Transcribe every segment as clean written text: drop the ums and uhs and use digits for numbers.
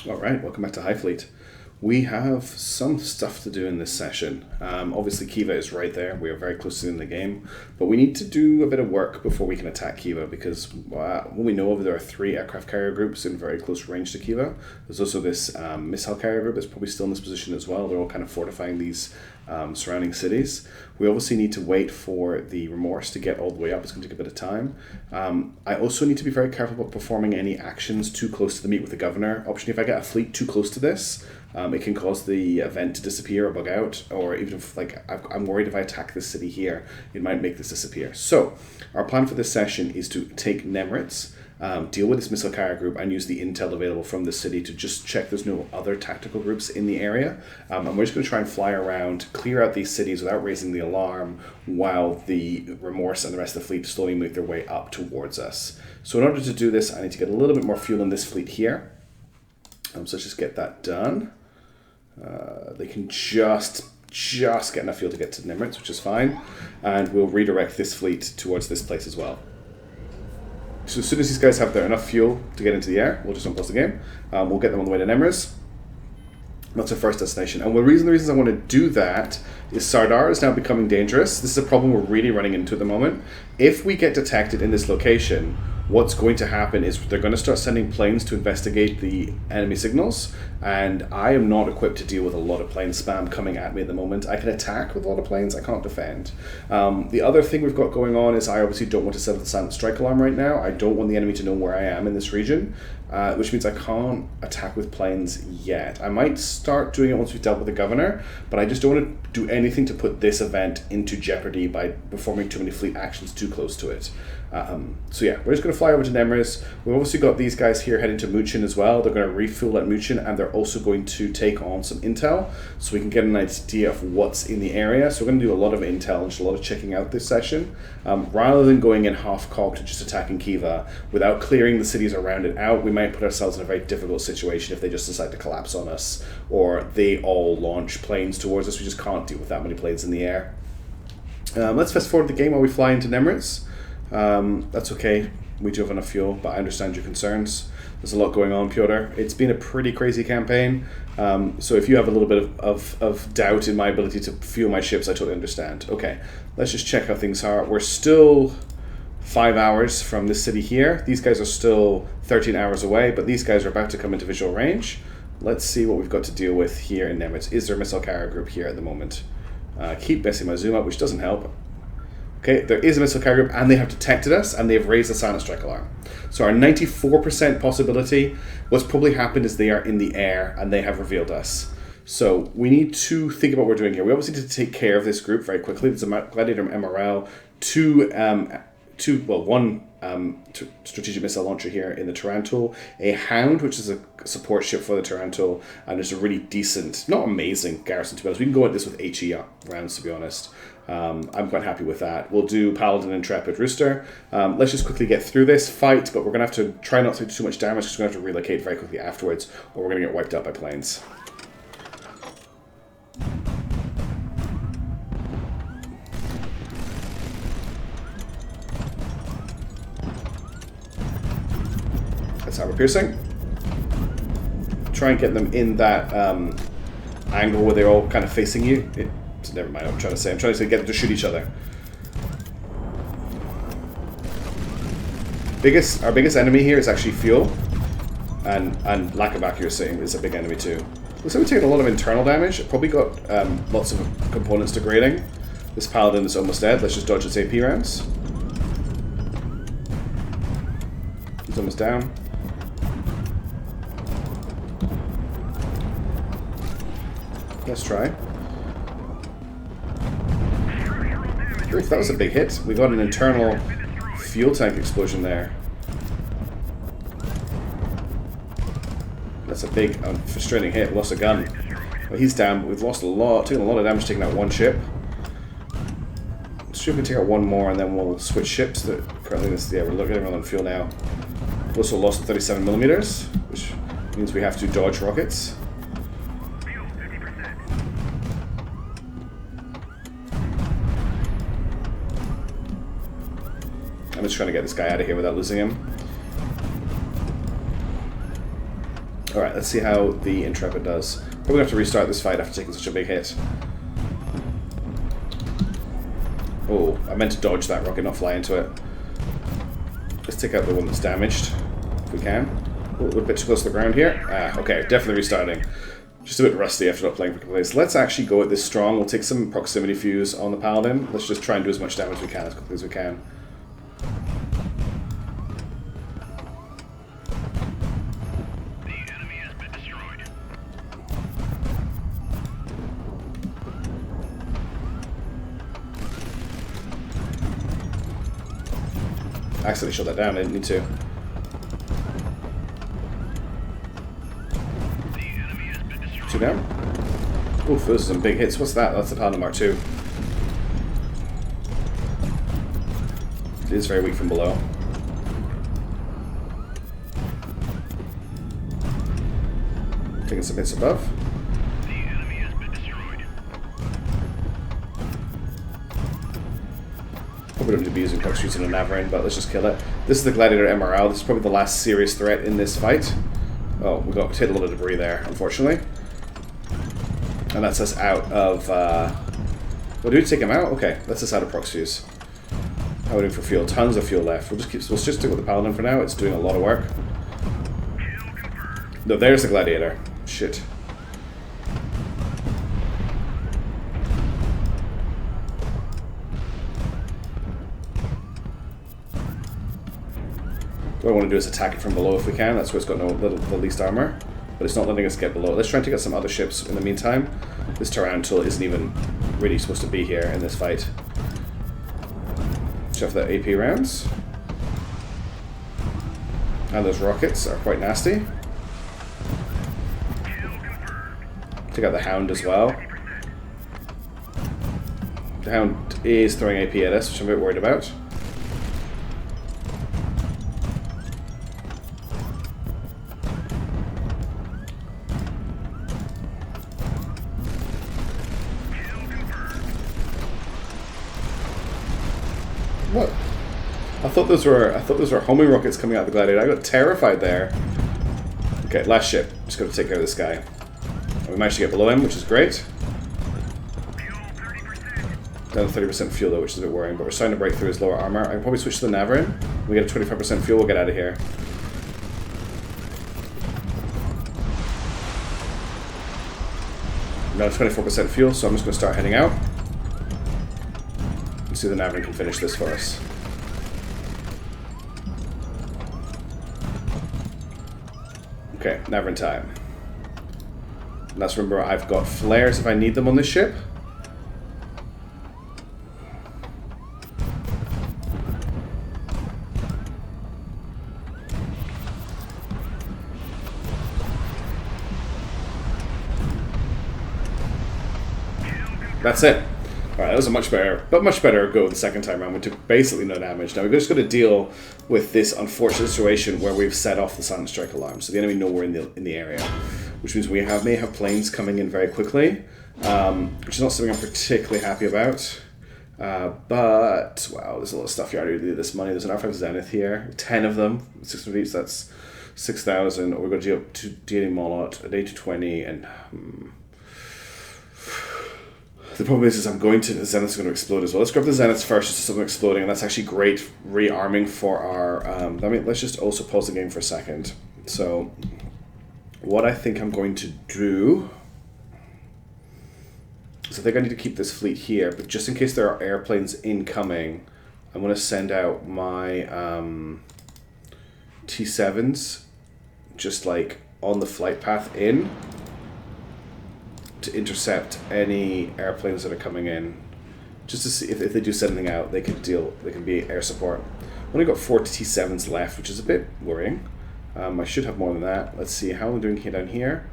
Alright, welcome back to Highfleet. We have some stuff to do in this session. Obviously Khiva is right there, we are very close to the end of the game, but we need to do a bit of work before we can attack Khiva because what we know of, there are 3 aircraft carrier groups in very close range to Khiva. There's also this missile carrier group that's probably still in this position as well. They're all kind of fortifying these surrounding cities. We obviously need to wait for the Remorse to get all the way up. It's going to take a bit of time. I also need to be very careful about performing any actions too close to the meet with the governor option. If I get a fleet too close to this, it can cause the event to disappear or bug out, or even if I'm worried if I attack this city here, it might make this disappear. So our plan for this session is to take Nemrits, deal with this missile carrier group, and use the intel available from the city to just check there's no other tactical groups in the area. And we're just going to try and fly around, clear out these cities without raising the alarm, while the Remorse and the rest of the fleet slowly make their way up towards us. So in order to do this, I need to get a little bit more fuel in this fleet here. So let's just get that done. They can just get enough fuel to get to Nimrits, which is fine. And we'll redirect this fleet towards this place as well. So as soon as these guys have enough fuel to get into the air, we'll just unpause the game. We'll get them on the way to Nemrits. That's our first destination. And the reasons I want to do that is Sardar is now becoming dangerous. This is a problem we're really running into at the moment. If we get detected in this location, what's going to happen is they're going to start sending planes to investigate the enemy signals, and I am not equipped to deal with a lot of plane spam coming at me at the moment. I can attack with a lot of planes, I can't defend. The other thing we've got going on is I obviously don't want to set up the silent strike alarm right now. I don't want the enemy to know where I am in this region, which means I can't attack with planes yet. I might start doing it once we've dealt with the governor, but I just don't want to do anything to put this event into jeopardy by performing too many fleet actions too close to it. So yeah, we're just going to fly over to Nemrits. We've obviously got these guys here heading to Muchin as well. They're going to refuel at Muchin, and they're also going to take on some intel so we can get an idea of what's in the area. So we're going to do a lot of intel and just a lot of checking out this session. Rather than going in half-cocked and just attacking Khiva without clearing the cities around it out, we might put ourselves in a very difficult situation if they just decide to collapse on us or they all launch planes towards us. We just can't deal with that many planes in the air. Let's fast forward the game while we fly into Nemrits. That's okay, we do have enough fuel, but I understand your concerns. There's a lot going on, Pyotr. It's been a pretty crazy campaign, so if you have a little bit of doubt in my ability to fuel my ships, I totally understand. Okay, let's just check how things are. We're still 5 hours from this city here. These guys are still 13 hours away, but these guys are about to come into visual range. Let's see what we've got to deal with here in Nemrits. Is there a missile carrier group here at the moment? Keep messing my zoom up, which doesn't help. Okay, there is a missile carrier group, and they have detected us, and they've raised the silent strike alarm. So our 94% possibility, what's probably happened is they are in the air, and they have revealed us. So we need to think about what we're doing here. We obviously need to take care of this group very quickly. There's a Gladiator MRL, one strategic missile launcher here in the Tarantul, a Hound, which is a support ship for the Tarantul, and there's a really decent, not amazing garrison, to be honest. We can go at this with HE rounds, to be honest. I'm quite happy with that. We'll do Paladin Intrepid Rooster. Let's just quickly get through this fight, but we're going to have to try not to do too much damage because we're going to have to relocate very quickly afterwards, or we're going to get wiped out by planes. That's armor piercing. Try and get them in that angle where they're all kind of facing you. Never mind what I'm trying to say. I'm trying to get them to shoot each other. Our biggest enemy here is actually fuel, and lack of accuracy is a big enemy too. Looks like we're taking a lot of internal damage. Probably got lots of components degrading. This Paladin is almost dead. Let's just dodge its AP rounds. He's almost down. Let's try. Oof, that was a big hit. We got an internal fuel tank explosion there. That's a big, frustrating hit. We lost a gun. Well, he's down, but we've lost taken a lot of damage taking out one ship. Let's see if we can take out one more, and then we'll switch ships. Currently, we're looking on fuel now. We also lost 37mm, which means we have to dodge rockets. I'm just trying to get this guy out of here without losing him. Alright, let's see how the Intrepid does. Probably going to have to restart this fight after taking such a big hit. Oh, I meant to dodge that rocket, not fly into it. Let's take out the one that's damaged, if we can. Oh, a bit too close to the ground here. Ah, okay, definitely restarting. Just a bit rusty after not playing for a couple of days. Let's actually go at this strong. We'll take some proximity fuse on the Paladin. Let's just try and do as much damage as we can, as quickly as we can. The enemy has been destroyed. I accidentally shut that down, I didn't need to. Two down. Oof, those are some big hits. What's that? That's the Paladin Mark II. It is very weak from below. Taking some hits above. The enemy has been destroyed. Probably don't need to be using Puck Shoots on a Navarin, but let's just kill it. This is the Gladiator MRL. This is probably the last serious threat in this fight. Oh, we got hit a little debris there, unfortunately. And that's us out of... Well, do we take him out? Okay, that's us out of Prox Fuse. How are we doing for fuel? Tons of fuel left. We'll just stick with the Paladin for now. It's doing a lot of work. No, there's the Gladiator. Shit. What I want to do is attack it from below if we can. That's where it's got the least armor. But it's not letting us get below. Let's try and take out some other ships in the meantime. This Tarantula isn't even really supposed to be here in this fight. Shove that AP rounds. And those rockets are quite nasty. Take out the Hound as well. The Hound is throwing AP at us, which I'm a bit worried about. What? I thought those were homing rockets coming out of the Gladiator. I got terrified there. Okay, last ship. Just got to take care of this guy. And we managed to get below him, which is great. Down to 30% fuel though, which is a bit worrying, but we're starting to break through his lower armor. I can probably switch to the Navarin. When we get a 25% fuel, we'll get out of here. Now 24% fuel, so I'm just going to start heading out. See if the Navarin can finish this for us. Okay, Navarin time. Let's remember I've got flares if I need them on this ship. That's it. Alright, that was a much better go the second time around. We took basically no damage. Now we're just going to deal with this unfortunate situation where we've set off the silent strike alarm, so the enemy know we're in the area, which means we may have planes coming in very quickly, which is not something I'm particularly happy about. But wow, there's a lot of stuff you already do this money. There's an R5 Zenith here, 10 of them, 6 of each. That's 6,000. We're going to do DNA Molot, a day to 20, and. The problem is the Zenith's going to explode as well. Let's grab the Zeniths first, just something exploding, and that's actually great rearming for our... let's just also pause the game for a second. So, what I think I'm going to do... is I think I need to keep this fleet here, but just in case there are airplanes incoming, I'm going to send out my T7s, just like on the flight path in, to intercept any airplanes that are coming in, just to see if they do send anything out, they can be air support. I've only got 4 T7s left, which is a bit worrying. I should have more than that. Let's see how I'm doing here down here.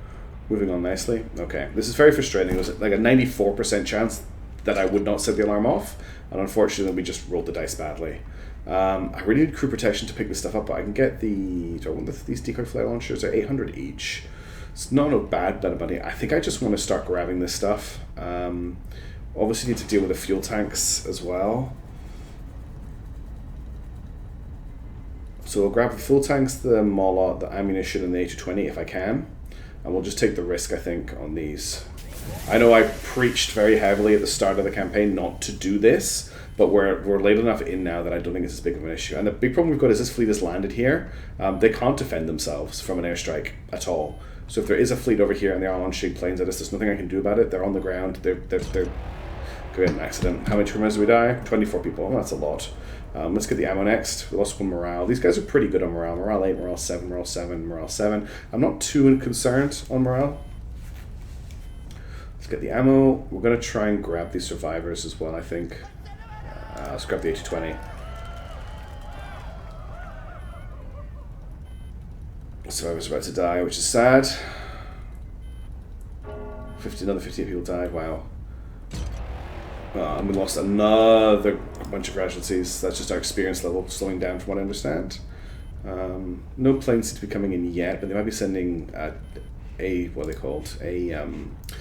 Moving on nicely. Okay, this is very frustrating. There's like a 94% chance that I would not set the alarm off, and unfortunately we just rolled the dice badly. I really need crew protection to pick this stuff up, but I can get do I want these decoy flare launchers? They're 800 each. It's not a bad bit of money. I think I just want to start grabbing this stuff. Obviously need to deal with the fuel tanks as well. So we'll grab the full tanks, the Moloch, the ammunition, and the A220 if I can. And we'll just take the risk, I think, on these. I know I preached very heavily at the start of the campaign not to do this, but we're late enough in now that I don't think it's as big of an issue. And the big problem we've got is this fleet has landed here. They can't defend themselves from an airstrike at all. So if there is a fleet over here and they are launching planes at us, there's nothing I can do about it. They're on the ground. They're going an accident. How many trimmers do we die? 24 people. Oh, that's a lot. Let's get the ammo next. We lost one morale. These guys are pretty good on morale. Morale 8, morale 7, morale 7, morale 7. I'm not too concerned on morale. Let's get the ammo. We're going to try and grab these survivors as well, I think. Let's grab the A220. Survivors are about to die, which is sad. Another 58 people died. Wow. And we lost another bunch of casualties. That's just our experience level slowing down from what I understand. No planes seem to be coming in yet, but they might be sending what are they called? I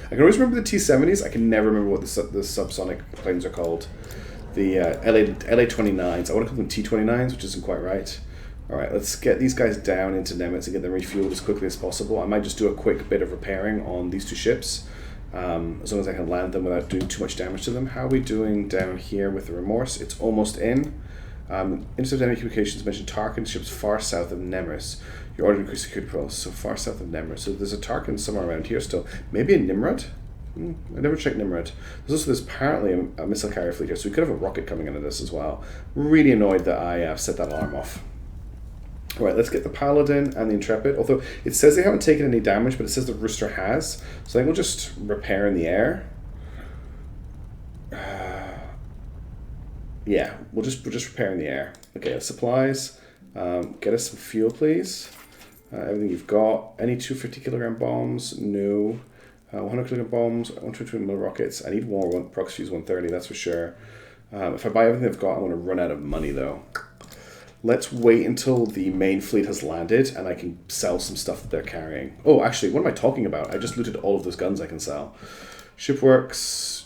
can always remember the T-70s. I can never remember what the subsonic planes are called. The LA-29s. I want to call them T-29s, which isn't quite right. Alright, let's get these guys down into Nemetz and get them refueled as quickly as possible. I might just do a quick bit of repairing on these two ships. As long as I can land them without doing too much damage to them. How are we doing down here with the Remorse? It's almost in. Intercept enemy communications mentioned Tarkin ships far south of Nemetz. Your order to increase security patrols, so far south of Nemetz. So there's a Tarkin somewhere around here still. Maybe a Nimrod? I never checked Nimrod. There's apparently a missile carrier fleet here, so we could have a rocket coming into this as well. Really annoyed that I set that alarm off. Alright, let's get the Paladin and the Intrepid. Although it says they haven't taken any damage, but it says the Rooster has. So I think we'll just repair in the air. Yeah, we'll just repair in the air. Okay, supplies. Get us some fuel, please. Everything you've got. Any 250 kilogram bombs? No. 100 kilogram bombs. 120 mil rockets. I need more prox fuse 130, that's for sure. If I buy everything I've got, I'm going to run out of money though. Let's wait until the main fleet has landed and I can sell some stuff that they're carrying. Oh, actually, what am I talking about? I just looted all of those guns I can sell. Shipworks.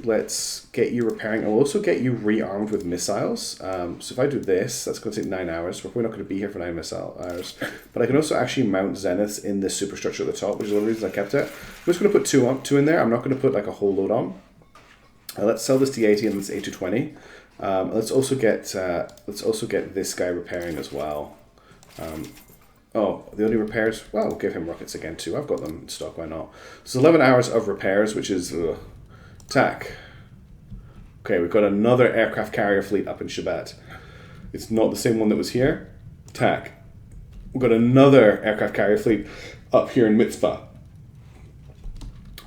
Let's get you repairing. I'll also get you rearmed with missiles. So if I do this, that's going to take 9 hours. We're probably not going to be here for 9 missile hours. But I can also actually mount Zeniths in this superstructure at the top, which is one of the reasons I kept it. I'm just going to put two in there. I'm not going to put like a whole load on. Let's sell this T80 and this A220. Let's also get this guy repairing as well. Oh, the only repairs? Well, we'll give him rockets again too. I've got them in stock, why not? So 11 hours of repairs, which is attack. Okay, we've got another aircraft carrier fleet up in Shabbat. It's not the same one that was here. Attack. We've got another aircraft carrier fleet up here in Mitzpa.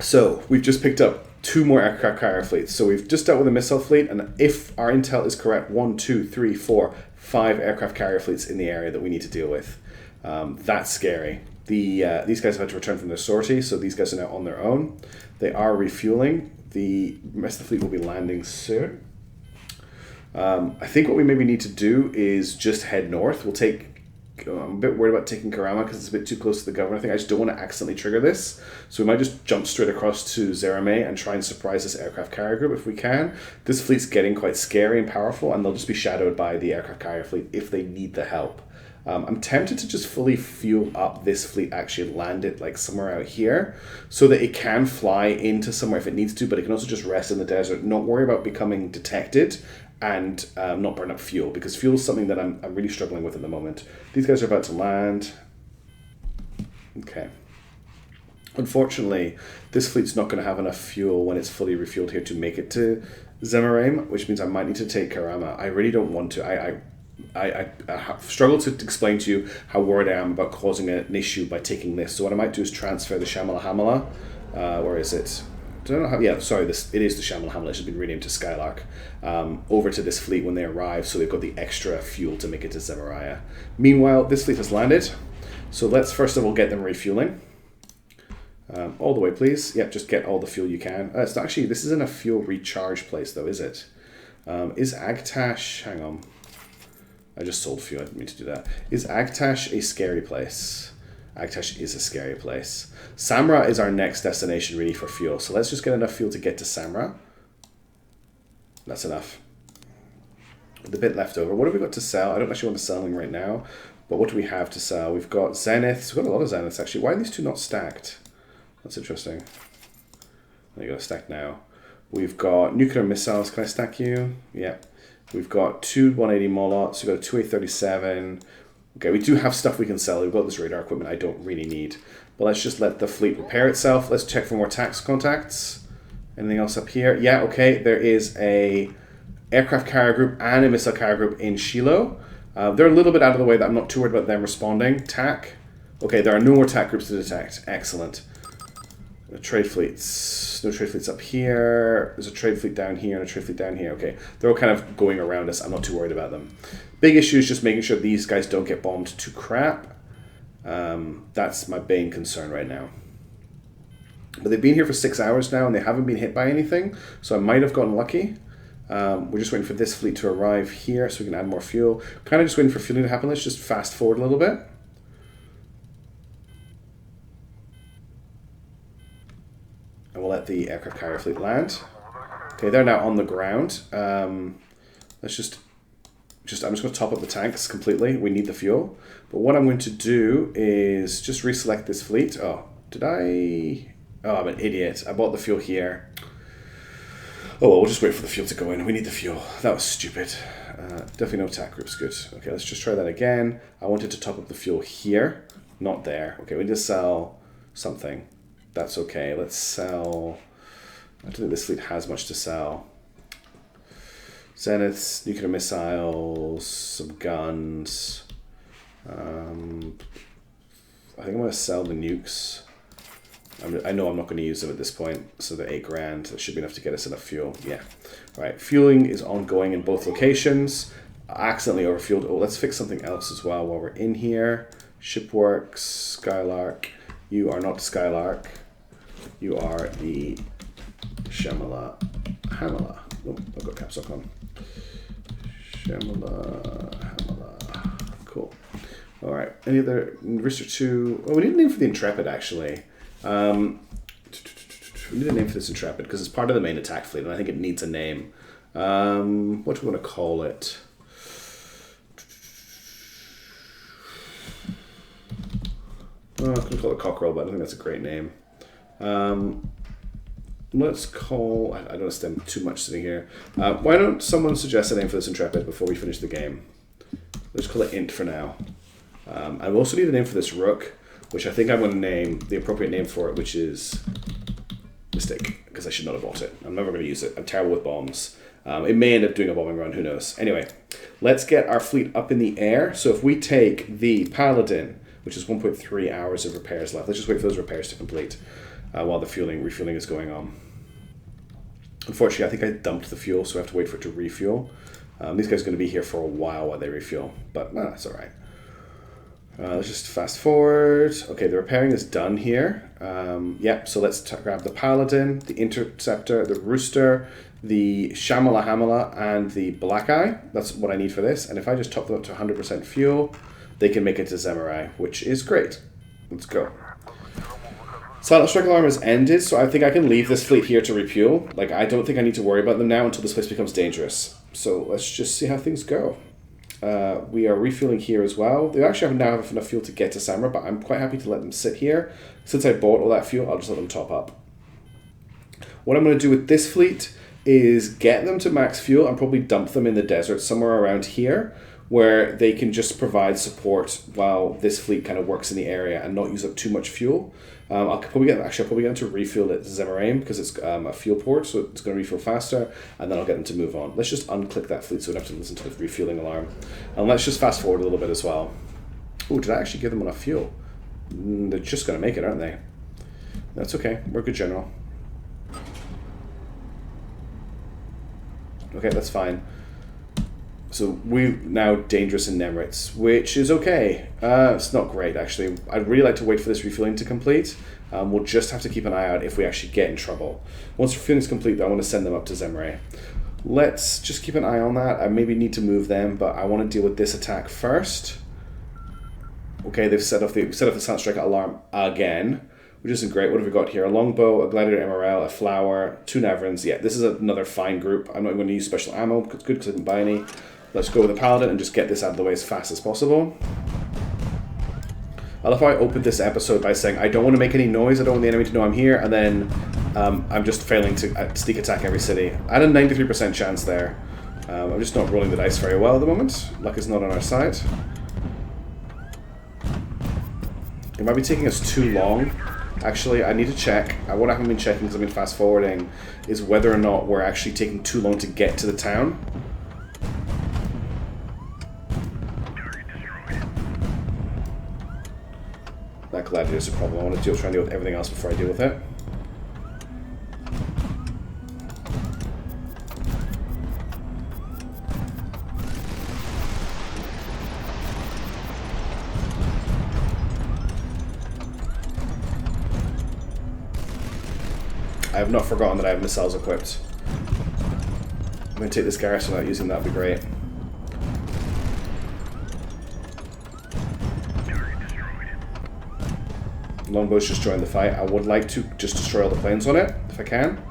So we've just picked up 2 more aircraft carrier fleets. So we've just dealt with a missile fleet, and if our intel is correct, 1, 2, 3, 4, 5 aircraft carrier fleets in the area that we need to deal with. That's scary. These guys have had to return from their sortie, so these guys are now on their own. They are refueling. The rest of the fleet will be landing soon. I think what we maybe need to do is just head north. I'm a bit worried about taking Karama because it's a bit too close to the governor. I think I just don't want to accidentally trigger this. So we might just jump straight across to Zerame and try and surprise this aircraft carrier group if we can. This fleet's getting quite scary and powerful, and they'll just be shadowed by the aircraft carrier fleet if they need the help. I'm tempted to just fully fuel up this fleet, actually land it like somewhere out here so that it can fly into somewhere if it needs to, but it can also just rest in the desert, not worry about becoming detected and not burn up fuel, because fuel is something that I'm really struggling with at the moment. These guys are about to land. Okay. Unfortunately, this fleet's not going to have enough fuel when it's fully refueled here to make it to Zemaraim, which means I might need to take Karama. I really don't want to. I have struggled to explain to you how worried I am about causing an issue by taking this. So what I might do is transfer the Shamala Hamala. Where is it? I don't know how. Yeah, sorry. It is the Shamala Hamala. It's been renamed to Skylark. Over to this fleet when they arrive, so they've got the extra fuel to make it to Zemariah. Meanwhile, this fleet has landed. So let's first of all get them refueling. All the way, please. Yep, just get all the fuel you can. It's not actually. This isn't a fuel recharge place, though, is it? Is Agtash? Hang on. I just sold fuel. I didn't mean to do that. Is Agtash a scary place? Agtash is a scary place. Samra is our next destination, really, for fuel. So let's just get enough fuel to get to Samra. That's enough. the bit left over. What have we got to sell? I don't actually want to sell them right now, but what do we have to sell? We've got Zeniths. We've got a lot of Zeniths, actually. Why are these two not stacked? That's interesting. There you go, stacked now. We've got nuclear missiles. Can I stack you? Yeah. We've got two 180 Molots. We've got a 2A37. Okay, we do have stuff we can sell. We've got this radar equipment I don't really need. But let's just let the fleet repair itself. Let's check for more tax contacts. Anything else up here? Yeah, okay. There is a aircraft carrier group and a missile carrier group in Shiloh. They're a little bit out of the way. That I'm not too worried about them responding. TAC. Okay, there are no more TAC groups to detect. Excellent. Trade fleets. No trade fleets up here. There's a trade fleet down here and a trade fleet down here. Okay, they're all kind of going around us. I'm not too worried about them. Big issue is just making sure these guys don't get bombed to crap. That's my main concern right now. But they've been here for 6 hours now and they haven't been hit by anything. So I might have gotten lucky. We're just waiting for this fleet to arrive here so we can add more fuel. Kind of just waiting for fueling to happen. Let's just fast forward a little bit. And we'll let the aircraft carrier fleet land. Okay, they're now on the ground. Let's just I'm just going to top up the tanks completely. We need the fuel. But what I'm going to do is just reselect this fleet. Oh, did I? Oh, I'm an idiot. I bought the fuel here. Oh, well, we'll just wait for the fuel to go in. We need the fuel. That was stupid. Definitely no attack groups. Good. Okay, let's just try that again. I wanted to top up the fuel here, not there. Okay, we need to sell something. That's okay. Let's sell... I don't think this fleet has much to sell. Zeniths, nuclear missiles, some guns. I think I'm going to sell the nukes. I know I'm not going to use them at this point, so they're $8,000. That should be enough to get us enough fuel. Yeah. All right. Fueling is ongoing in both locations. I accidentally overfueled. Oh, let's fix something else as well while we're in here. Shipworks, Skylark. You are not Skylark. You are the Shamala Hamala. Oh, I've got caps lock on. Shamala Hamala. Cool. All right. Any other Rister 2? Oh, we need a name for the Intrepid, actually. We need a name for this Intrepid because it's part of the main attack fleet and I think it needs a name. What do we want to call it? Oh, I could call it Cockerel, but I don't think that's a great name. Let's call... I don't want to spend too much sitting here. Why don't someone suggest a name for this Intrepid before we finish the game? Let's call it Int for now. I also need a name for this Rook, which I think I'm going to name the appropriate name for it, which is Mistake, because I should not have bought it. I'm never going to use it. I'm terrible with bombs. It may end up doing a bombing run, who knows. Anyway, let's get our fleet up in the air. So if we take the Paladin, which is 1.3 hours of repairs left, let's just wait for those repairs to complete while the refueling is going on. Unfortunately, I think I dumped the fuel, so I have to wait for it to refuel. These guys are going to be here for a while they refuel, but that's all right. Let's just fast forward. Okay, the repairing is done here. Yep, so let's grab the Paladin, the Interceptor, the Rooster, the Shamala Hamala, and the Black Eye. That's what I need for this. And if I just top them up to 100% fuel, they can make it to Zemurai, which is great. Let's go. Silent Strike Alarm has ended, so I think I can leave this fleet here to refuel. Like, I don't think I need to worry about them now until this place becomes dangerous. So let's just see how things go. We are refueling here as well. They actually now have enough fuel to get to Samra, but I'm quite happy to let them sit here. Since I bought all that fuel, I'll just let them top up. What I'm going to do with this fleet is get them to max fuel and probably dump them in the desert somewhere around here where they can just provide support while this fleet kind of works in the area and not use up too much fuel. I'll probably get them to refuel at Zemaraim because it's a fuel port, so it's going to refuel faster, and then I'll get them to move on. Let's just unclick that fleet so we don't have to listen to the refueling alarm. And let's just fast forward a little bit as well. Oh, did I actually give them enough fuel? They're just going to make it, aren't they? That's okay. We're good, General. Okay, that's fine. So we're now dangerous in Nemrits, which is okay. It's not great, actually. I'd really like to wait for this refueling to complete. We'll just have to keep an eye out if we actually get in trouble. Once refueling is complete, I want to send them up to Zemre. Let's just keep an eye on that. I maybe need to move them, but I want to deal with this attack first. Okay, they've set off the Silent Strike alarm again, which isn't great. What have we got here? A longbow, a gladiator MRL, a flower, 2 Navrans. Yeah, this is another fine group. I'm not going to use special ammo. It's good because I didn't buy any. Let's go with the Paladin and just get this out of the way as fast as possible. I love how I opened this episode by saying I don't want to make any noise, I don't want the enemy to know I'm here, and then I'm just failing to sneak attack every city. I had a 93% chance there. I'm just not rolling the dice very well at the moment. Luck is not on our side. It might be taking us too long. Actually, I need to check. What I haven't been checking because I've been fast forwarding is whether or not we're actually taking too long to get to the town. That gladiator's a problem. I want to try and deal with everything else before I deal with it. I have not forgotten that I have missiles equipped. I'm going to take this garrison out using that, would be great. Longbow's just joined the fight. I would like to just destroy all the planes on it, if I can.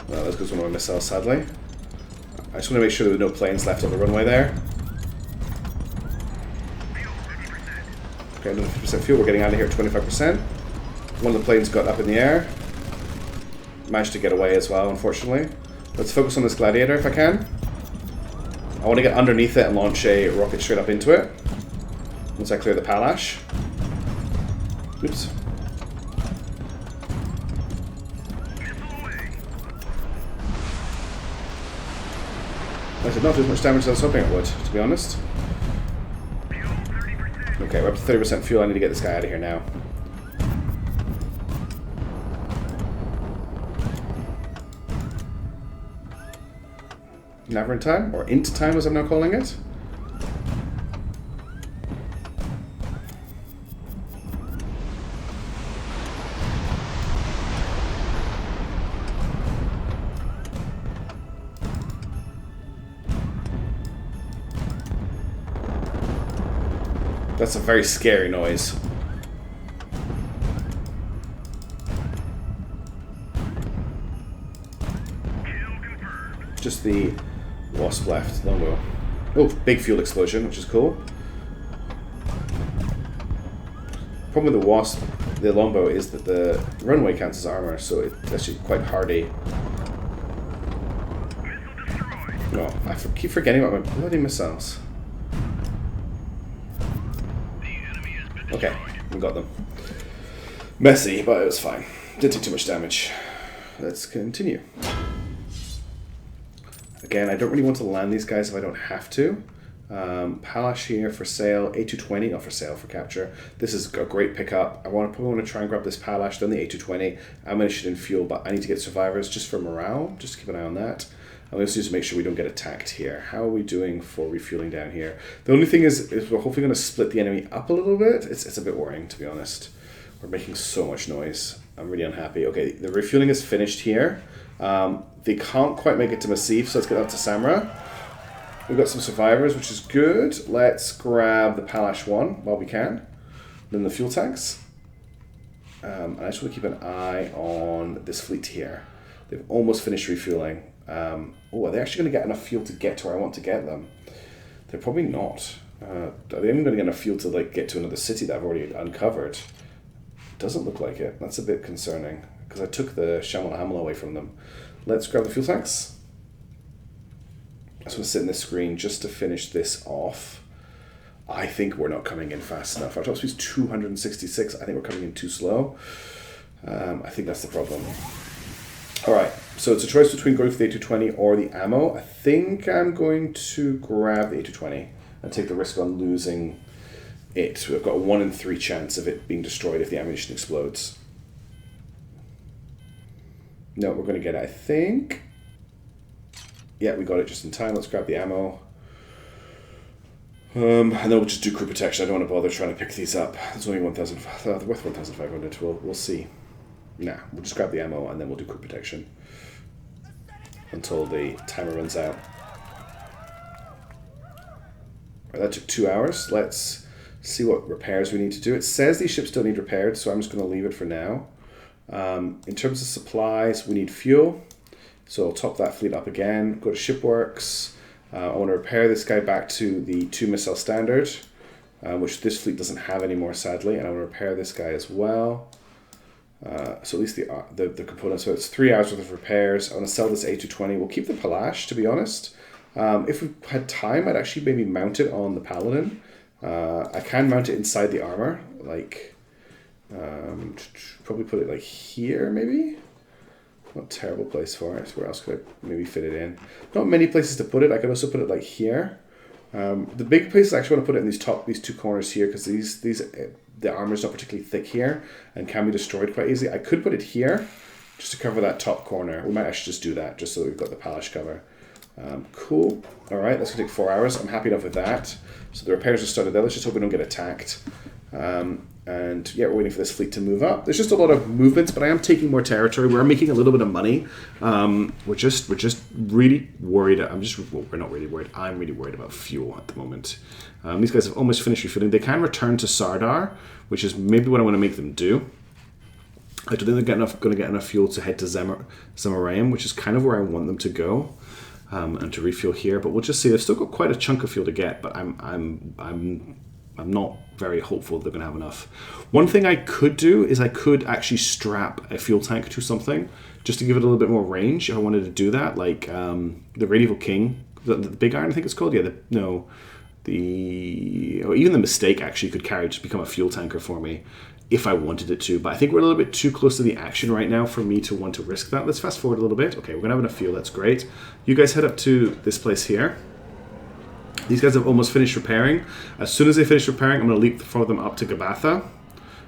Well, that goes one of my missiles, sadly. I just want to make sure there were no planes left on the runway there. Okay, another 50% fuel. We're getting out of here at 25%. One of the planes got up in the air. Managed to get away as well, unfortunately. Let's focus on this gladiator if I can. I want to get underneath it and launch a rocket straight up into it. Once I clear the Palash. Oops. I did not do as much damage as I was hoping it would, to be honest. Okay, we're up to 30% fuel. I need to get this guy out of here now. Never in time, or into time as I'm now calling it. That's a very scary noise. Just the wasp left. Longbow. Oh, big fuel explosion, which is cool. Problem with the wasp, the longbow, is that the runway counts as armor, so it's actually quite hardy. Oh, I keep forgetting about my bloody missiles. Okay, we got them. Messy, but it was fine. Didn't take too much damage. Let's continue. Again, I don't really want to land these guys if I don't have to. Palash here for sale. A220, not for sale, for capture. This is a great pickup. I probably want to try and grab this Palash, then the A220. Ammunition and fuel, but I need to get survivors just for morale. Just keep an eye on that. And we also need to make sure we don't get attacked here. How are we doing for refueling down here? The only thing is we're hopefully going to split the enemy up a little bit. It's a bit worrying, to be honest. We're making so much noise. I'm really unhappy. Okay, the refueling is finished here. They can't quite make it to Massif, so let's get out to Samra. We've got some survivors, which is good. Let's grab the Palash one while we can. Then the fuel tanks. And I just want to keep an eye on this fleet here. They've almost finished refueling. Oh, are they actually going to get enough fuel to get to where I want to get them? They're probably not. Are they even going to get enough fuel to get to another city that I've already uncovered? Doesn't look like it. That's a bit concerning, because I took the Shamal Hamel away from them. Let's grab the fuel tanks. I just want to sit in this screen just to finish this off. I think we're not coming in fast enough. Our top speed is 266. I think we're coming in too slow. I think that's the problem. Alright, so it's a choice between going for the A220 or the ammo. I think I'm going to grab the A220 and take the risk on losing it. We've got a 1 in 3 chance of it being destroyed if the ammunition explodes. No, we're going to get it, I think. Yeah, we got it just in time. Let's grab the ammo. And then we'll just do crew protection. I don't want to bother trying to pick these up. There's only 1,000, they're worth 1,500. We'll see. Nah, we'll just grab the ammo and then we'll do crew protection. until the timer runs out. Right, that took 2 hours. Let's see what repairs we need to do. It says these ships don't need repaired, so I'm just going to leave it for now. In terms of supplies, we need fuel. So I'll top that fleet up again. Go to shipworks. I want to repair this guy back to the 2 missile standard, which this fleet doesn't have anymore, sadly. And I want to repair this guy as well. So at least the components. So it's 3 hours worth of repairs. I want to sell this A220. We'll keep the Palash, to be honest. If we had time, I'd actually maybe mount it on the Paladin. I can mount it inside the armor, like probably put it like here, maybe. Not a terrible place for it. Where else could I maybe fit it in? Not many places to put it. I could also put it like here. The big place I actually want to put it in these 2 corners here, because the armor is not particularly thick here and can be destroyed quite easily. I could put it here just to cover that top corner. We might actually just do that just so that we've got the Palash cover. Cool. All right, that's gonna take 4 hours. I'm happy enough with that. So the repairs are started there. Let's just hope we don't get attacked. And yeah, we're waiting for this fleet to move up. There's just a lot of movements, but I am taking more territory. We're making a little bit of money. We're just really worried. We're not really worried. I'm really worried about fuel at the moment. These guys have almost finished refueling. They can return to Sardar, which is maybe what I want to make them do. I don't think they're going to get enough fuel to head to Zemaraim, which is kind of where I want them to go. And to refuel here, but we'll just see. They've still got quite a chunk of fuel to get, but I'm not very hopeful they're going to have enough. One thing I could do is I could actually strap a fuel tank to something just to give it a little bit more range. If I wanted to do that, like the Radial King, the Big Iron, I think it's called. Yeah, or even the Mistake actually could carry to become a fuel tanker for me if I wanted it to, but I think we're a little bit too close to the action right now for me to want to risk that. Let's fast forward a little bit. Okay, we're gonna have enough fuel, that's great. You guys head up to this place here. These guys have almost finished repairing. As soon as they finish repairing, I'm gonna leap for them up to Gabatha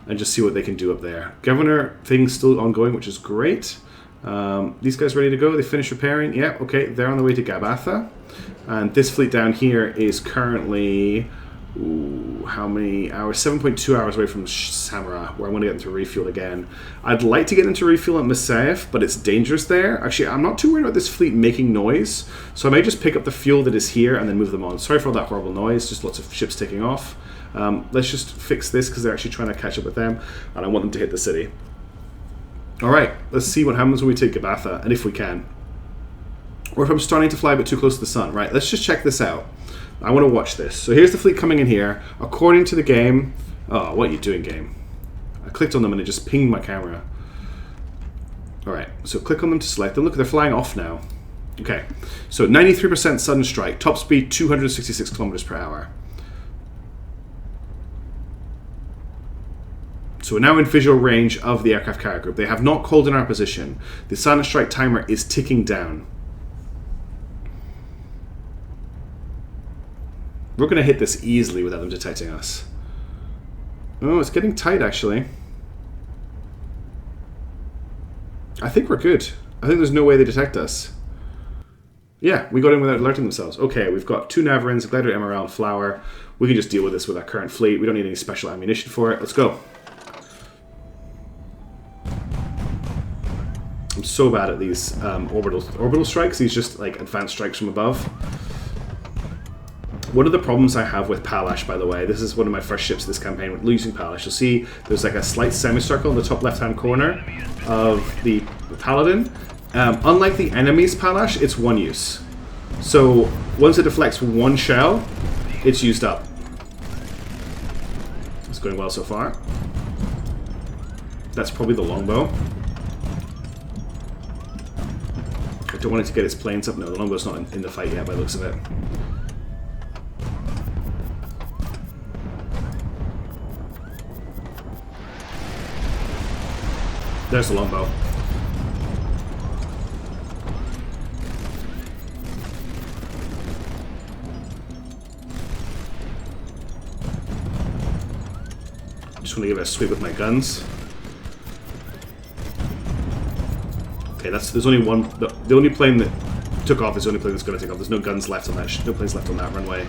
and just see what they can do up there. Governor thing's still ongoing, which is great. These guys ready to go? They finished repairing. Yeah, okay, they're on the way to Gabatha. And this fleet down here is currently... how many hours? 7.2 hours away from Samara, where I want to get them to refuel again. I'd like to get them to refuel at Masaev, but it's dangerous there. Actually, I'm not too worried about this fleet making noise, so I may just pick up the fuel that is here and then move them on. Sorry for all that horrible noise, just lots of ships taking off. Let's just fix this because they're actually trying to catch up with them, and I want them to hit the city. Alright, let's see what happens when we take Gabatha, and if we can. Or if I'm starting to fly a bit too close to the sun. Right, let's just check this out. I want to watch this. So here's the fleet coming in here. According to the game... Oh, what are you doing, game? I clicked on them and it just pinged my camera. Alright, so click on them to select them. Look, they're flying off now. Okay, so 93% sudden strike. Top speed 266 kilometers per hour. So we're now in visual range of the aircraft carrier group. They have not called in our position. The silent strike timer is ticking down. We're going to hit this easily without them detecting us. Oh, it's getting tight, actually. I think we're good. I think there's no way they detect us. Yeah, we got in without alerting themselves. Okay, we've got 2 Navarins, a Glider MRL, and Flower. We can just deal with this with our current fleet. We don't need any special ammunition for it. Let's go. I'm so bad at these orbital strikes. These just like advanced strikes from above. One of the problems I have with Palash, by the way, this is one of my first ships this campaign with losing Palash. You'll see there's like a slight semicircle in the top left-hand corner of the Paladin. Unlike the enemy's Palash, it's one use. So once it deflects one shell, it's used up. It's going well so far. That's probably the longbow. I don't want it to get its planes up. No, the longbow's not in the fight yet by the looks of it. There's the longbow. Just want to give it a sweep with my guns. Okay, there's only one. The only plane that took off is the only plane that's going to take off. There's no guns left on that. No planes left on that runway.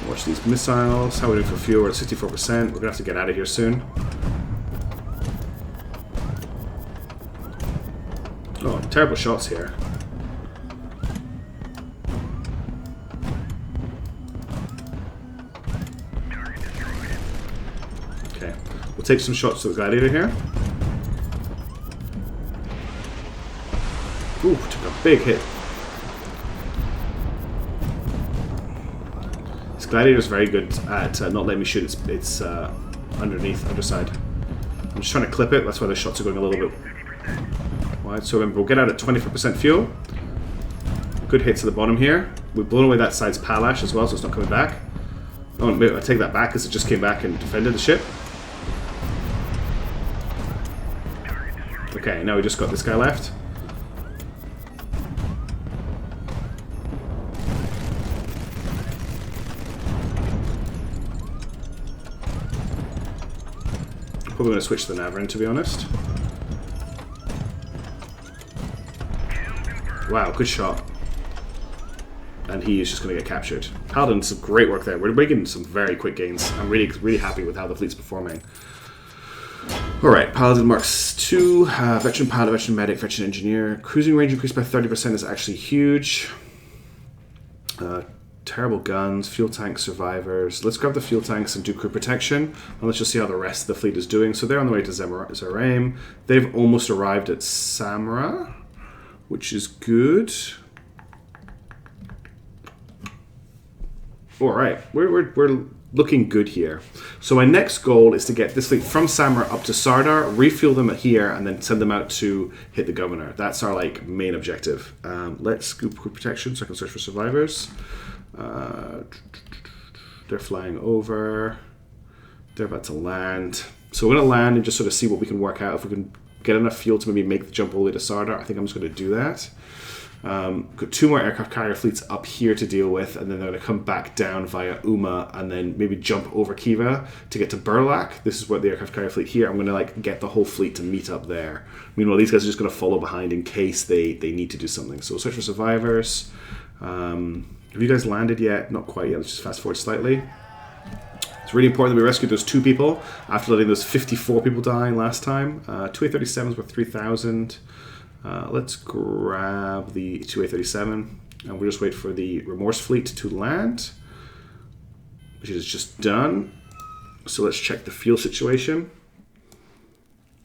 Watch these missiles. How are we doing for fuel? We're at 64%. We're going to have to get out of here soon. Oh, terrible shots here. Okay, we'll take some shots to the gladiator here. Ooh, took a big hit. This gladiator's very good at not letting me shoot its underside. I'm just trying to clip it, that's why the shots are going a little bit wide. So remember, we'll get out at 25% fuel. Good hit to the bottom here. We've blown away that side's palash as well, so it's not coming back. Oh, maybe I take that back because it just came back and defended the ship. Okay, now we just got this guy left. Probably going to switch to the Navarin, to be honest. Wow, good shot. And he is just going to get captured. Paladin, some great work there. We're making some very quick gains. I'm really happy with how the fleet's performing. Alright, Paladin marks 2. Veteran Pilot, Veteran Medic, Veteran Engineer. Cruising range increased by 30% is actually huge. Terrible guns, fuel tanks, survivors. Let's grab the fuel tanks and do crew protection. And let's just see how the rest of the fleet is doing. So they're on the way to Zaraim. They've almost arrived at Samra, which is good. Alright, we're looking good here. So my next goal is to get this fleet from Samra up to Sardar, refuel them here, and then send them out to hit the governor. That's our main objective. Let's scoop crew protection so I can search for survivors. They're flying over. They're about to land. So we're going to land and just sort of see what we can work out. If we can get enough fuel to maybe make the jump all the way to Sardar, I think I'm just going to do that. Got 2 more aircraft carrier fleets up here to deal with, and then they're going to come back down via Uma and then maybe jump over Khiva to get to Burlak. This is where the aircraft carrier fleet here. I'm going to get the whole fleet to meet up there. Meanwhile, these guys are just going to follow behind in case they need to do something. So we'll search for survivors. Have you guys landed yet? Not quite yet. Let's just fast forward slightly. It's really important that we rescued those 2 people after letting those 54 people die last time. 2 A-37s were 3,000. Let's grab the 2 A-37 and we'll just wait for the Remorse fleet to land, which is just done. So let's check the fuel situation.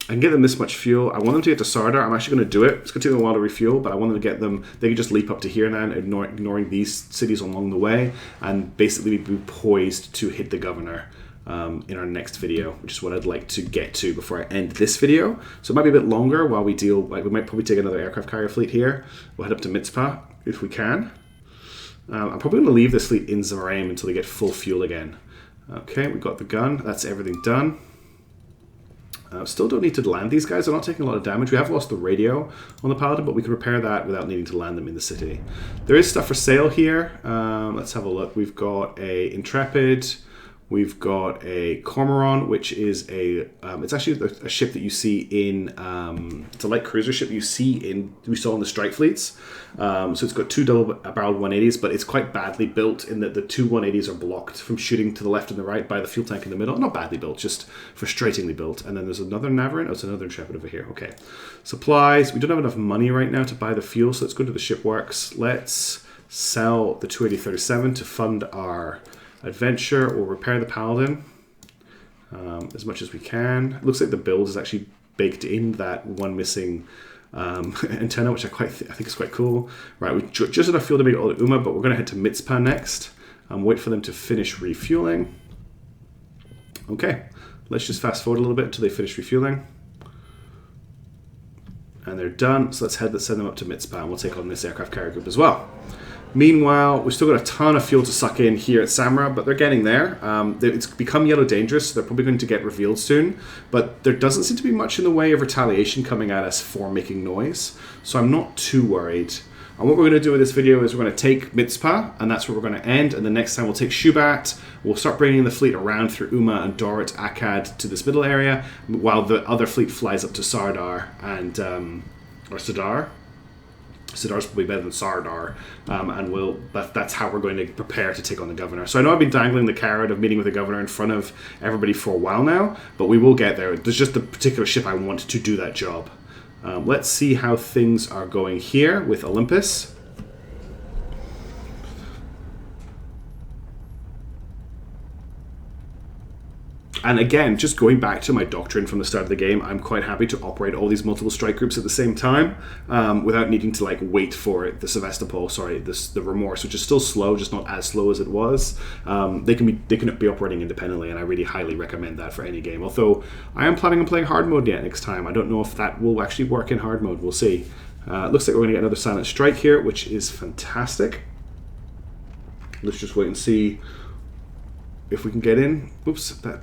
I can get them this much fuel. I want them to get to Sardar. I'm actually going to do it. It's going to take them a while to refuel, but I want them to get them. They can just leap up to here now, ignoring these cities along the way, and basically be poised to hit the governor in our next video, which is what I'd like to get to before I end this video. So it might be a bit longer while we deal. We might probably take another aircraft carrier fleet here. We'll head up to Mitzpa if we can. I'm probably going to leave this fleet in Zaraim until they get full fuel again. Okay, we got the gun. That's everything done. Still don't need to land these guys. They're not taking a lot of damage. We have lost the radio on the Paladin, but we can repair that without needing to land them in the city. There is stuff for sale here. Let's have a look. We've got a Intrepid. We've got a Cormoran, which is it's actually a ship that you see in, it's a light cruiser ship we saw in the strike fleets. So it's got 2 double-barreled 180s, but it's quite badly built in that the 2 180s are blocked from shooting to the left and the right by the fuel tank in the middle. Not badly built, just frustratingly built. And then there's another Navarin. Oh, it's another Intrepid over here. Okay. Supplies. We don't have enough money right now to buy the fuel, so let's go to the shipworks. Let's sell the 280-37 to fund our adventure. We'll repair the Paladin as much as we can. It looks like the build is actually baked in that one missing antenna, which I think is quite cool. Right, we just enough fuel to make it all to Uma, but we're going to head to Mitzpa next and wait for them to finish refueling. Okay, let's just fast forward a little bit until they finish refueling. And they're done, so let's send them up to Mitzpa and we'll take on this aircraft carrier group as well. Meanwhile, we've still got a ton of fuel to suck in here at Samra, but they're getting there. It's become yellow dangerous, so they're probably going to get revealed soon. But there doesn't seem to be much in the way of retaliation coming at us for making noise, so I'm not too worried. And what we're going to do with this video is we're going to take Mitzpa, and that's where we're going to end. And the next time we'll take Shubat. We'll start bringing the fleet around through Uma and Dorit, Akkad to this middle area, while the other fleet flies up to Sardar and or Sadar. Sidar's probably better than Sardar, but that's how we're going to prepare to take on the governor. So I know I've been dangling the carrot of meeting with the governor in front of everybody for a while now, but we will get there. There's just the particular ship I want to do that job. Let's see how things are going here with Olympus. And again, just going back to my doctrine from the start of the game, I'm quite happy to operate all these multiple strike groups at the same time without needing to like wait for the Sevastopol, the Remorse, which is still slow, just not as slow as it was. They can be operating independently, and I really highly recommend that for any game. Although I am planning on playing hard mode next time. I don't know if that will actually work in hard mode. We'll see. Looks like we're going to get another silent strike here, which is fantastic. Let's just wait and see if we can get in. Oops, that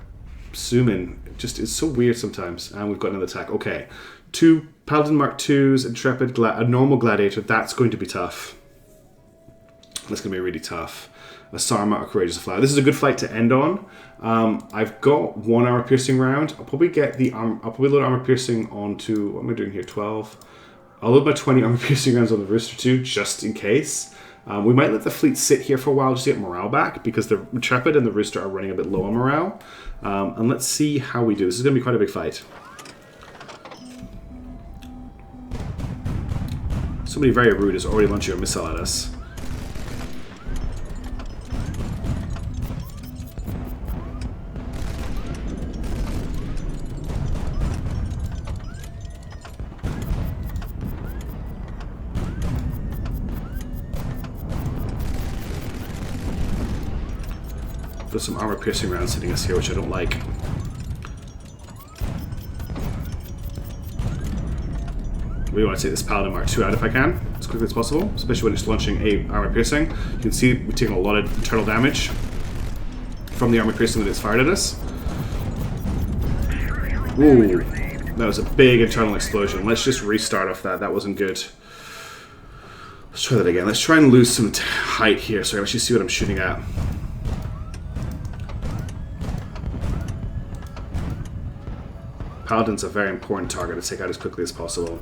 zoom in just is so weird sometimes. And we've got another attack. Okay, 2 Paladin Mark IIs, Intrepid, a normal Gladiator. That's going to be tough. That's going to be really tough. A Sarma, a Courageous Flower. This is a good fight to end on. I've got 1 armor piercing round. I'll probably get the I'll probably load armor piercing onto, what am I doing here? 12. I'll load my 20 armor piercing rounds on the Rooster too, just in case. We might let the fleet sit here for a while just to get morale back, because the Intrepid and the Rooster are running a bit low on morale. And let's see how we do. This is going to be quite a big fight. Somebody very rude is already launching a missile at us. There's some armor-piercing rounds hitting us here, which I don't like. We want to take this Paladin Mark II out if I can, as quickly as possible, especially when it's launching a armor-piercing. You can see we're taking a lot of internal damage from the armor-piercing that it's fired at us. Ooh, that was a big internal explosion. Let's just restart off that. That wasn't good. Let's try that again. Let's try and lose some height here so I can actually see what I'm shooting at. Paladin's a very important target to take out as quickly as possible.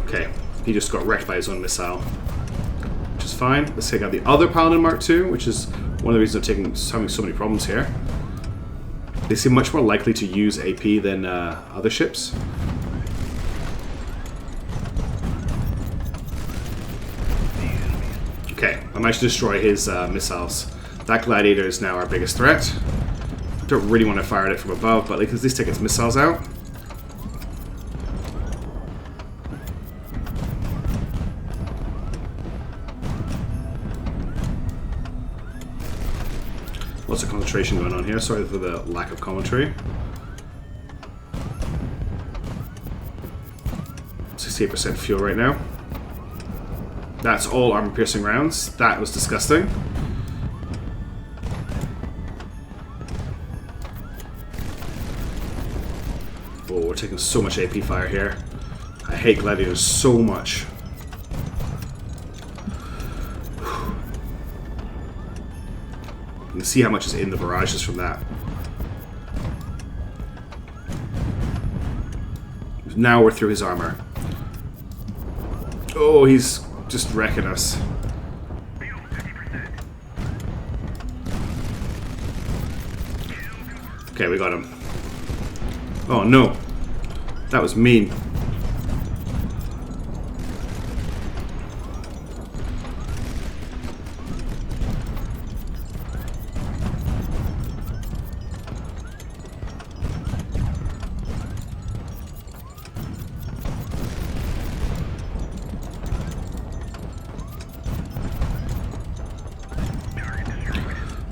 Okay, he just got wrecked by his own missile, which is fine. Let's take out the other Paladin Mark II, which is one of the reasons I'm having so many problems here. They seem much more likely to use AP than other ships. Okay, I managed to destroy his missiles. That Gladiator is now our biggest threat. Don't really want to fire at it from above, but like, at least take its missiles out. Lots of concentration going on here. Sorry for the lack of commentary. 68% fuel right now. That's all armor-piercing rounds. That was disgusting. Oh, we're taking so much AP fire here. I hate Gladiators so much. You can see how much is in the barrages from that. Now we're through his armor. Oh, he's just wrecking us. Okay, we got him. Oh no. That was mean.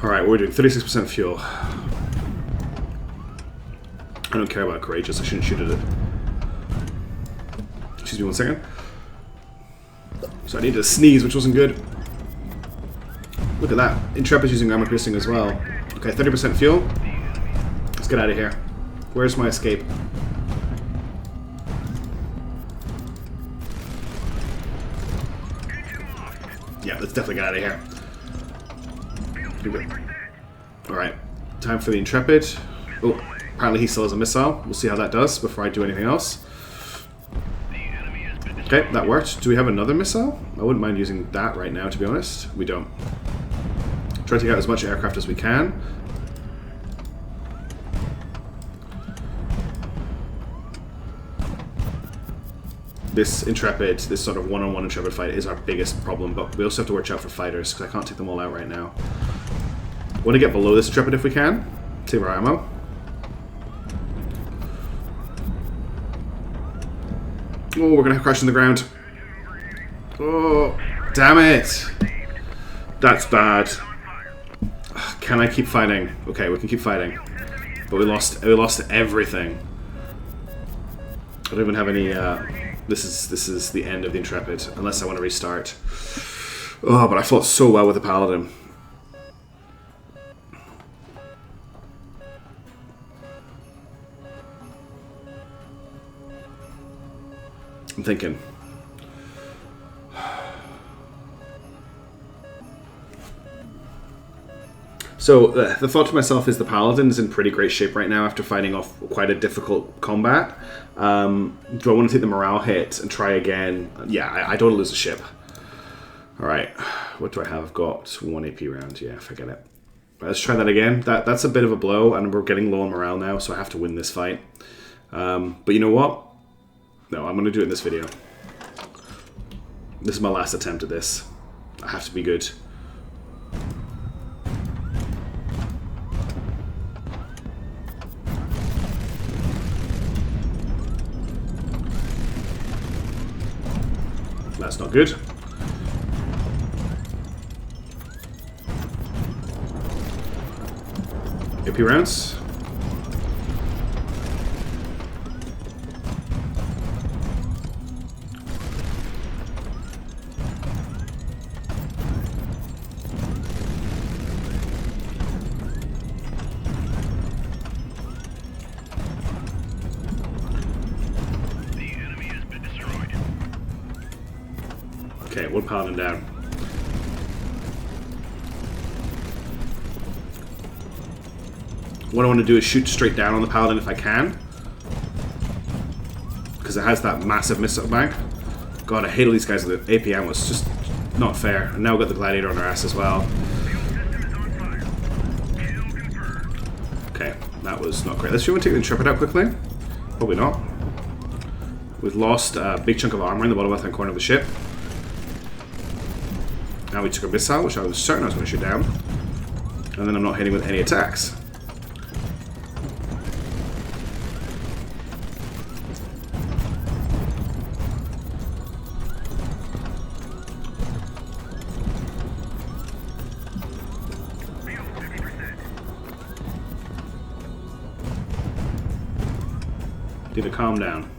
Alright, we're doing 36% fuel. I don't care about Courageous, I shouldn't shoot at it. Excuse me 1 second. So I need to sneeze, which wasn't good. Look at that. Intrepid's using armor piercing as well. Okay, 30% fuel. Let's get out of here. Where's my escape? Yeah, let's definitely get out of here. Alright, time for the Intrepid. Oh, apparently he still has a missile. We'll see how that does before I do anything else. Okay, that worked. Do we have another missile? I wouldn't mind using that right now, to be honest. We don't. Try to take out as much aircraft as we can. This Intrepid, this sort of one-on-one Intrepid fight is our biggest problem, but we also have to watch out for fighters, because I can't take them all out right now. Want to get below this Intrepid if we can. Save our ammo. Oh, we're going to crash in the ground. Oh, damn it. That's bad. Can I keep fighting? Okay, we can keep fighting. But we lost everything. I don't even have any... This is the end of the Intrepid, unless I want to restart. Oh, but I fought so well with the Paladin. I'm thinking. So the thought to myself is the Paladin's in pretty great shape right now after fighting off quite a difficult combat. Do I want to take the morale hit and try again? Yeah, I don't want to lose a ship. Alright, what do I have? I've got 1 AP round. Yeah, forget it. Let's try that again. That's a bit of a blow, and we're getting low on morale now, so I have to win this fight. But you know what? No, I'm going to do it in this video. This is my last attempt at this. I have to be good. That's not good. AP rounds. Okay, 1 Paladin down. What I want to do is shoot straight down on the Paladin if I can. Because it has that massive missile bank. God, I hate all these guys with the AP ammo. It's just not fair. And now we've got the Gladiator on our ass as well. Okay, that was not great. Let's see if we take the Intrepid out quickly. Probably not. We've lost a big chunk of armor in the bottom left-hand corner of the ship. Now we took a missile, which I was certain I was going to shoot down. And then I'm not hitting with any attacks. Need to calm down.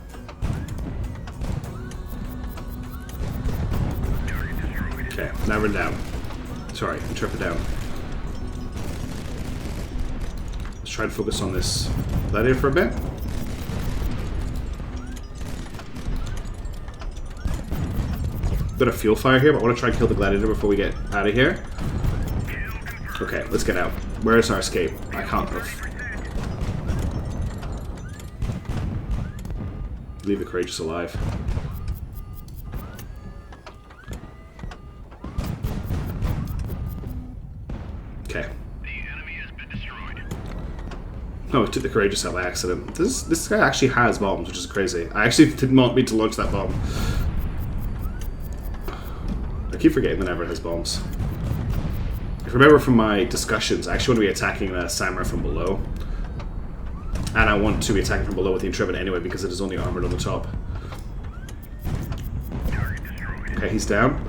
Okay, now we're down. Sorry, Intrepid down. Let's try to focus on this Gladiator for a bit. Bit of fuel fire here, but I want to try and kill the Gladiator before we get out of here. Okay, let's get out. Where is our escape? I can't move. Leave the Courageous alive. Okay. The enemy has been destroyed. Oh, I took the Courageous out by accident. This guy actually has bombs, which is crazy. I actually did not mean to launch that bomb. I keep forgetting that Never has bombs. If you remember from my discussions, I actually want to be attacking the Samurai from below. And I want to be attacking from below with the Intrepid anyway because it is only armored on the top. Okay, he's down.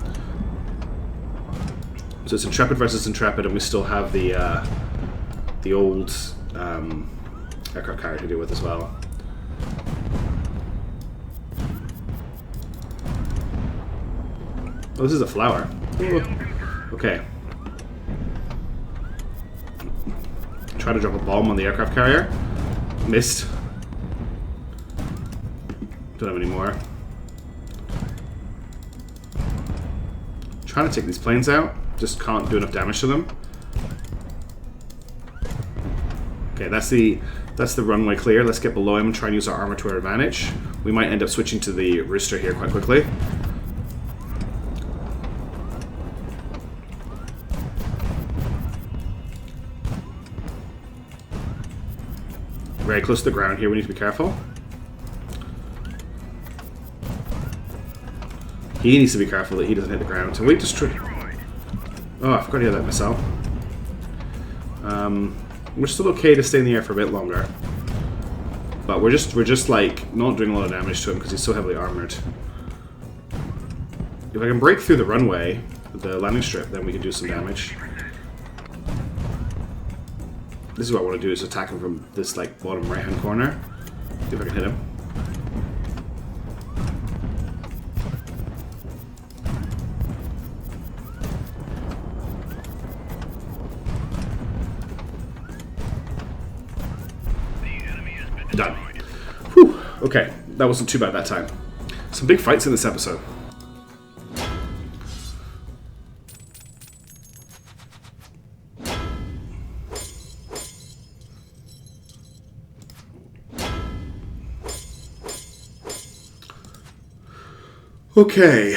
So it's Intrepid versus Intrepid, and we still have the old aircraft carrier to deal with as well. Oh, this is a flower. Ooh. Okay. Try to drop a bomb on the aircraft carrier. Missed. Don't have any more. Trying to take these planes out. Just can't do enough damage to them. Okay, that's the runway clear. Let's get below him and try and use our armor to our advantage. We might end up switching to the Rooster here quite quickly. Very close to the ground here. We need to be careful. He needs to be careful that he doesn't hit the ground. So we destroy. Oh, I forgot he had that missile. We're still okay to stay in the air for a bit longer, but we're just like not doing a lot of damage to him because he's so heavily armored. If I can break through the runway, the landing strip, then we can do some damage. This is what I want to do: is attack him from this like bottom right-hand corner. See if I can hit him. Done. Whew. Okay, that wasn't too bad that time. Some big fights in this episode. Okay,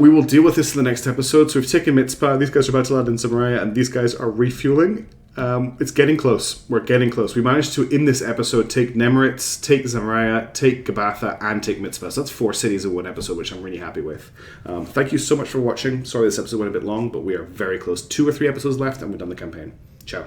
we will deal with this in the next episode. So we've taken Mitzpa, these guys are about to land in Samaria, and these guys are refueling. It's getting close. We're getting close. We managed to, in this episode, take Nemeritz, take Samaria, take Gabatha, and take Mitzpa. So that's 4 cities in one episode, which I'm really happy with. Thank you so much for watching. Sorry this episode went a bit long, but we are very close. 2 or 3 episodes left, and we've done the campaign. Ciao.